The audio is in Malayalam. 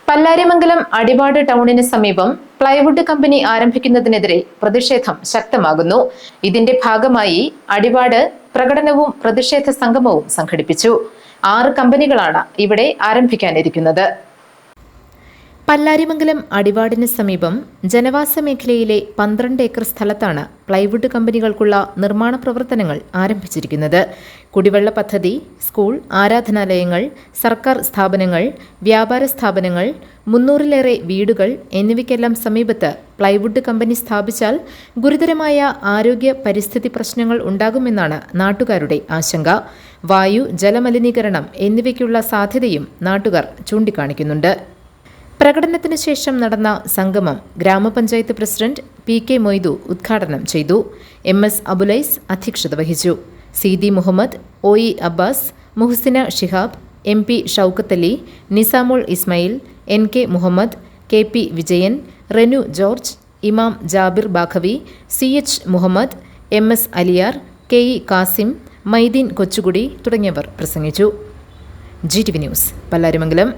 പല്ലാരിമംഗലം അടിവാട് ടൗണിന് സമീപം പ്ലൈവുഡ് കമ്പനി ആരംഭിക്കുന്നതിനെതിരെ പ്രതിഷേധം ശക്തമാകുന്നു. ഇതിന്റെ ഭാഗമായി അടിവാട് പ്രകടനവും പ്രതിഷേധ സംഗമവും സംഘടിപ്പിച്ചു. 6 കമ്പനികളാണ് ഇവിടെ ആരംഭിക്കാനിരിക്കുന്നത്. പല്ലാരിമംഗലം അടിവാടിന് സമീപം ജനവാസ മേഖലയിലെ 12 ഏക്കർ സ്ഥലത്താണ് പ്ലൈവുഡ് കമ്പനികൾക്കുള്ള നിർമ്മാണ പ്രവർത്തനങ്ങൾ ആരംഭിച്ചിരിക്കുന്നത്. കുടിവെള്ള പദ്ധതി, സ്കൂൾ, ആരാധനാലയങ്ങൾ, സർക്കാർ സ്ഥാപനങ്ങൾ, വ്യാപാര സ്ഥാപനങ്ങൾ, 300-ലേറെ വീടുകൾ എന്നിവയ്ക്കെല്ലാം സമീപത്ത് പ്ലൈവുഡ് കമ്പനി സ്ഥാപിച്ചാൽ ഗുരുതരമായ ആരോഗ്യ പരിസ്ഥിതി പ്രശ്നങ്ങൾ ഉണ്ടാകുമെന്നാണ് നാട്ടുകാരുടെ ആശങ്ക. വായു, ജലമലിനീകരണം എന്നിവയ്ക്കുള്ള സാധ്യതയും നാട്ടുകാർ ചൂണ്ടിക്കാണിക്കുന്നുണ്ട്. പ്രകടനത്തിന് ശേഷം നടന്ന സംഗമം ഗ്രാമപഞ്ചായത്ത് പ്രസിഡന്റ് PK മൊയ്തു ഉദ്ഘാടനം ചെയ്തു. MS അബുലൈസ് അധ്യക്ഷത വഹിച്ചു. CD Muhammad, OE Abbas, Muhsina Shihab, MP Shoukath Ali, Nizamul Ismail, NK Muhammad, KP Vijayan, Renu George, Imam Jabir Baqavi, CH Muhammad, MS Aliyar, KE Kasim, Maideen Kochukudy തുടങ്ങിയവർ പ്രസംഗിച്ചു. GTV news, Pallarimangalam.